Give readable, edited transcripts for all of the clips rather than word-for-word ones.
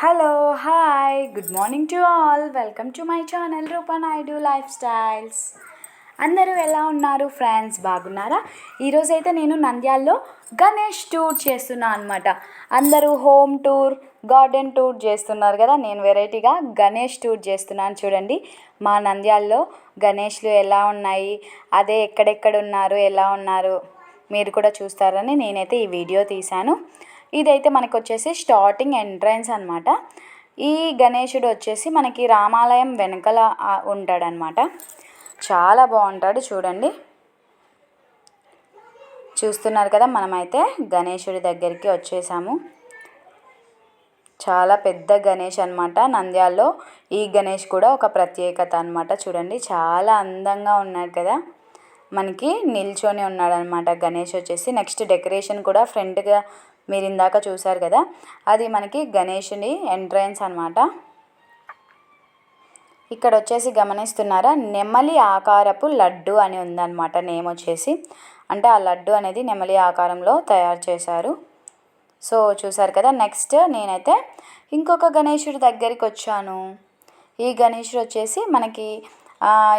Hello hi good morning to all. Welcome to my channel Rupa Naidu life styles. అందరూ ఎలా ఉన్నారు friends, బాగున్నారా? ఈరోజైతే నేను నంద్యాలలో గణేష్ టూర్ చేస్తున్నా అనమాట. అందరూ హోమ్ టూర్, గార్డెన్ టూర్ చేస్తున్నారు కదా, నేను వెరైటీగా గణేష్ టూర్ చేస్తున్నాను. చూడండి మా నంద్యాలలో గణేష్లు ఎలా ఉన్నాయి, అదే ఎక్కడెక్కడ ఉన్నారు, ఎలా ఉన్నారు మీరు కూడా చూస్తారని నేనైతే ఈ వీడియో తీశాను. ఇదైతే మనకు వచ్చేసి స్టార్టింగ్ ఎంట్రన్స్ అనమాట. ఈ గణేశుడు వచ్చేసి మనకి రామాలయం వెనకల ఉంటాడనమాట. చాలా బాగుంటాడు. చూడండి, చూస్తున్నారు కదా, మనమైతే గణేశుడి దగ్గరికి వచ్చేసాము. చాలా పెద్ద గణేష్ అనమాట. నంద్యాలలో ఈ గణేష్ కూడా ఒక ప్రత్యేకత అనమాట. చూడండి, చాలా అందంగా ఉన్నాడు కదా, మనకి నిల్చొని ఉన్నాడనమాట గణేష్ వచ్చేసి. నెక్స్ట్ డెకరేషన్ కూడా ఫ్రంట్గా మీరు ఇందాక చూసారు కదా, అది మనకి గణేషుని ఎంట్రన్స్ అనమాట. ఇక్కడ వచ్చేసి గమనిస్తున్నారా, నెమలి ఆకారపు లడ్డు అని ఉందన్నమాట నేమ్ వచ్చేసి. అంటే ఆ లడ్డు అనేది నెమలి ఆకారంలో తయారు చేశారు. సో చూసారు కదా. నెక్స్ట్ నేనైతే ఇంకొక గణేశుడి దగ్గరికి వచ్చాను. ఈ గణేశుడు వచ్చేసి మనకి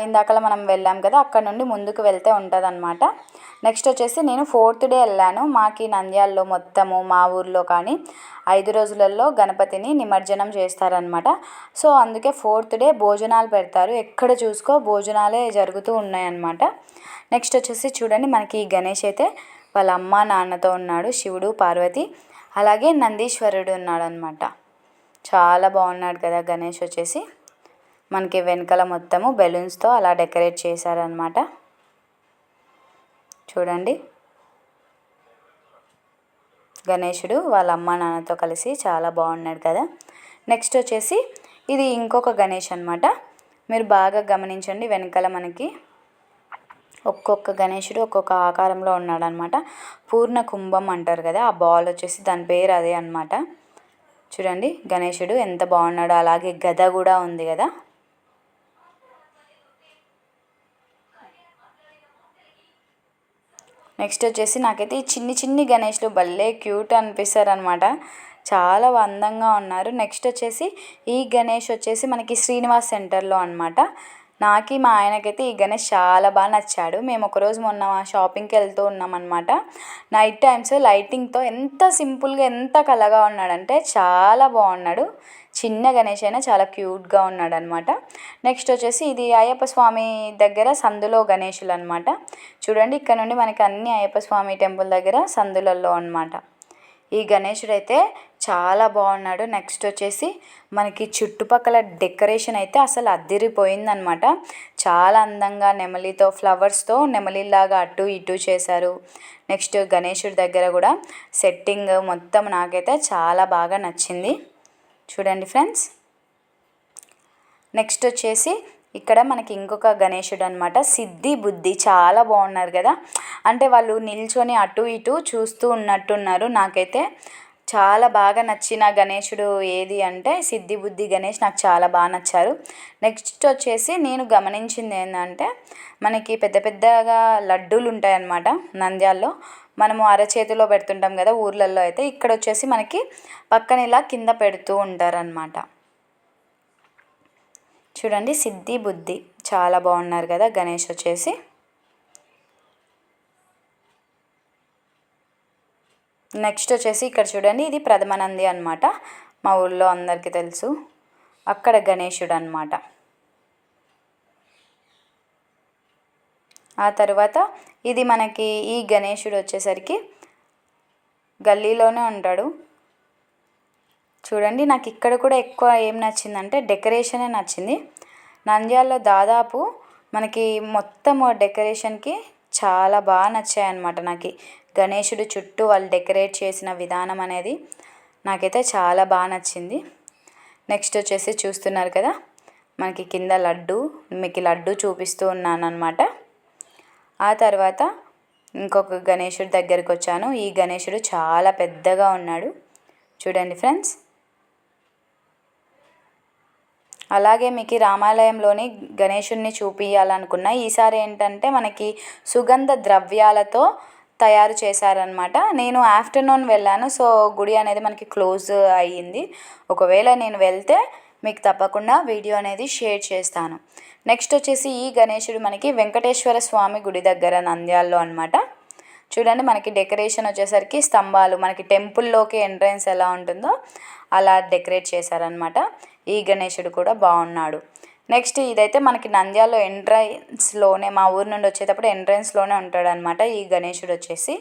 ఇందాకలా మనం వెళ్ళాం కదా, అక్కడ నుండి ముందుకు వెళ్తే ఉంటుంది అనమాట. నెక్స్ట్ వచ్చేసి నేను 4th డే వెళ్ళాను. మాకి నంద్యాలలో మొత్తము మా ఊర్లో కానీ 5 రోజులలో గణపతిని నిమజ్జనం చేస్తారనమాట. సో అందుకే 4th డే భోజనాలు పెడతారు. ఎక్కడ చూసుకో భోజనాలే జరుగుతూ ఉన్నాయన్నమాట. నెక్స్ట్ వచ్చేసి చూడండి, మనకి ఈ గణేష్ అయితే వాళ్ళ అమ్మ నాన్నతో ఉన్నాడు. శివుడు, పార్వతి, అలాగే నందీశ్వరుడు ఉన్నాడు అనమాట. చాలా బాగున్నాడు కదా గణేష్ వచ్చేసి. మనకి వెనకాల మొత్తము బెలూన్స్తో అలా డెకరేట్ చేశారనమాట. చూడండి, గణేశుడు వాళ్ళ అమ్మ నాన్నతో కలిసి చాలా బాగున్నాడు కదా. నెక్స్ట్ వచ్చేసి ఇది ఇంకొక గణేష్ అనమాట. మీరు బాగా గమనించండి, వెనకాల మనకి ఒక్కొక్క గణేశుడు ఒక్కొక్క ఆకారంలో ఉన్నాడు అనమాట. పూర్ణ కుంభం అంటారు కదా, ఆ బాల్ వచ్చేసి దాని పేరు అదే అనమాట. చూడండి గణేశుడు ఎంత బాగున్నాడో. అలాగే గద కూడా ఉంది కదా. నెక్స్ట్ వచ్చేసి నాకైతే ఈ చిన్ని గణేష్లు భలే క్యూట్ అనిపిస్తారు అనమాట. చాలా అందంగా ఉన్నారు. నెక్స్ట్ వచ్చేసి ఈ గణేష్ వచ్చేసి మనకి శ్రీనివాస్ సెంటర్లో అనమాట. నాకు మా ఆయనకైతే ఈ గణేష్ చాలా బాగా నచ్చాడు. మేము ఒకరోజు మొన్న షాపింగ్కి వెళ్తూ ఉన్నామన్నమాట. నైట్ టైమ్స్ లైటింగ్తో ఎంత సింపుల్గా ఎంత కళగా ఉన్నాడంటే చాలా బాగున్నాడు. చిన్న గణేష్ అయినా చాలా క్యూట్గా ఉన్నాడు అనమాట. నెక్స్ట్ వచ్చేసి ఇది అయ్యప్ప స్వామి దగ్గర సందులో గణేషులు అనమాట. చూడండి, ఇక్కడ నుండి మనకి అన్ని అయ్యప్ప స్వామి టెంపుల్ దగ్గర సందులలో అనమాట. ఈ గణేశుడు అయితే చాలా బాగున్నాడు. నెక్స్ట్ వచ్చేసి మనకి చుట్టుపక్కల డెకరేషన్ అయితే అసలు అదిరిపోయిందనమాట. చాలా అందంగా నెమలితో ఫ్లవర్స్తో నెమలిలాగా అటు ఇటు చేశారు. నెక్స్ట్ గణేశుడి దగ్గర కూడా సెట్టింగ్ మొత్తం నాకైతే చాలా బాగా నచ్చింది. చూడండి ఫ్రెండ్స్. నెక్స్ట్ వచ్చేసి ఇక్కడ మనకి ఇంకొక గణేశుడు అనమాట, సిద్ధి బుద్ధి. చాలా బాగున్నారు కదా, అంటే వాళ్ళు నిల్చొని అటు ఇటు చూస్తూ ఉన్నట్టున్నారు. నాకైతే చాలా బాగా నచ్చిన గణేశుడు ఏది అంటే సిద్ధి బుద్ధి గణేష్ నాకు చాలా బాగా నచ్చారు. నెక్స్ట్ వచ్చేసి నేను గమనించింది ఏంటంటే, మనకి పెద్ద పెద్దగా లడ్డూలు ఉంటాయన్నమాట నంద్యాలలో. మనము అరచేతిలో పెడుతుంటాం కదా ఊర్లలో అయితే, ఇక్కడ వచ్చేసి మనకి పక్కన ఇలా కింద పెడుతూ ఉంటారనమాట. చూడండి, సిద్ధి బుద్ధి చాలా బాగున్నారు కదా గణేష్ వచ్చేసి. నెక్స్ట్ వచ్చేసి ఇక్కడ చూడండి, ఇది ప్రథమ నంది అనమాట. మా ఊళ్ళో అందరికీ తెలుసు. అక్కడ గణేశుడు అనమాట. ఆ తర్వాత ఇది మనకి ఈ గణేశుడు వచ్చేసరికి గల్లీలోనే ఉంటాడు. చూడండి, నాకు ఇక్కడ కూడా ఎక్కువ ఏం నచ్చిందంటే డెకరేషనే నచ్చింది. నంద్యాలలో దాదాపు మనకి మొత్తం డెకరేషన్కి చాలా బాగా నచ్చాయన్నమాట. నాకు గణేశుడు చుట్టూ వాళ్ళు డెకరేట్ చేసిన విధానం అనేది నాకైతే చాలా బాగా నచ్చింది. నెక్స్ట్ వచ్చేసి చూస్తున్నారు కదా, మనకి కింద లడ్డు, మీకు లడ్డు చూపిస్తూ ఉన్నాను అనమాట. ఆ తర్వాత ఇంకొక గణేశుడి దగ్గరికి వచ్చాను. ఈ గణేశుడు చాలా పెద్దగా ఉన్నాడు. చూడండి ఫ్రెండ్స్. అలాగే మీకు రామాలయంలోని గణేశుడిని చూపించాలనుకున్నా. ఈసారి ఏంటంటే మనకి సుగంధ ద్రవ్యాలతో తయారు చేశారనమాట. నేను ఆఫ్టర్నూన్ వెళ్ళాను, సో గుడి అనేది మనకి క్లోజ్ అయ్యింది. ఒకవేళ నేను వెళ్తే మీకు తప్పకుండా వీడియో అనేది షేర్ చేస్తాను. నెక్స్ట్ వచ్చేసి ఈ గణేశుడు మనకి వెంకటేశ్వర స్వామి గుడి దగ్గర నంద్యాలలో అనమాట. చూడండి, మనకి డెకరేషన్ వచ్చేసరికి స్తంభాలు, మనకి టెంపుల్లోకి ఎంట్రన్స్ ఎలా ఉంటుందో అలా డెకరేట్ చేశారనమాట. ఈ గణేశుడు కూడా బాగున్నాడు. నెక్స్ట్ ఇదైతే మనకి నంద్యాలలో ఎంట్రన్స్లోనే, మా ఊరు నుండి వచ్చేటప్పుడు ఎంట్రన్స్లోనే ఉంటాడనమాట ఈ గణేశుడు వచ్చేసి.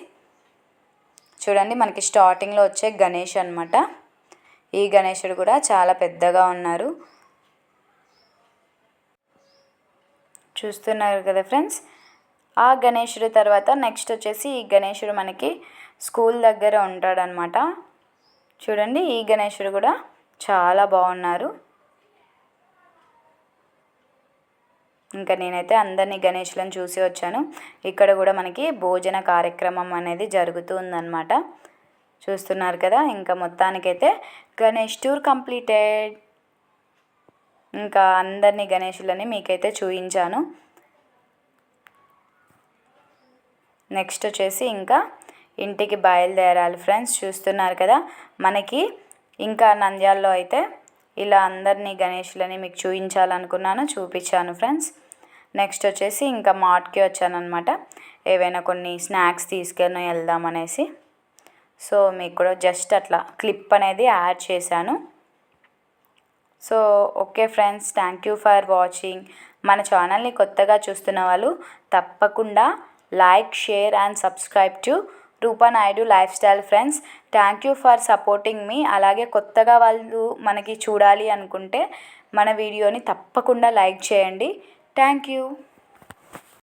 చూడండి, మనకి స్టార్టింగ్లో వచ్చే గణేష్ అనమాట. ఈ గణేశుడు కూడా చాలా పెద్దగా ఉన్నారు, చూస్తున్నారు కదా ఫ్రెండ్స్. ఆ గణేశుడి తర్వాత నెక్స్ట్ వచ్చేసి ఈ గణేశుడు మనకి స్కూల్ దగ్గర ఉంటాడనమాట. చూడండి, ఈ గణేశుడు కూడా చాలా బాగున్నారు. ఇంకా నేనైతే అందరినీ గణేషులను చూసి వచ్చాను. ఇక్కడ కూడా మనకి భోజన కార్యక్రమం అనేది జరుగుతూ ఉందన్నమాట. చూస్తున్నారు కదా. ఇంకా మొత్తానికైతే గణేష్ టూర్ కంప్లీటెడ్. ఇంకా అందరినీ గణేషులని మీకైతే చూపించాను. నెక్స్ట్ వచ్చేసి ఇంకా ఇంటికి బయలుదేరాలి ఫ్రెండ్స్. చూస్తున్నారు కదా, మనకి ఇంకా నంద్యాలలో అయితే ఇలా అందరినీ గణేషులని మీకు చూపించాలనుకున్నాను, చూపించాను ఫ్రెండ్స్. నెక్స్ట్ వచ్చేసి ఇంకా మార్ట్కి వచ్చానమాట, ఏవైనా కొన్ని స్నాక్స్ తీసుకొని వెళ్దామనేసి. సో మీకు కూడా జస్ట్ అట్లా క్లిప్ అనేది యాడ్ చేశాను. So okay friends, thank you for watching. మన ఛానల్ని కొత్తగా చూస్తున్న వాళ్ళు తప్పకుండా like, share and subscribe to Rupa Naidu lifestyle friends. Thank you for supporting మీ. అలాగే కొత్తగా వాళ్ళు మనకి చూడాలి అనుకుంటే మన వీడియోని తప్పకుండా లైక్ చేయండి. Thank you.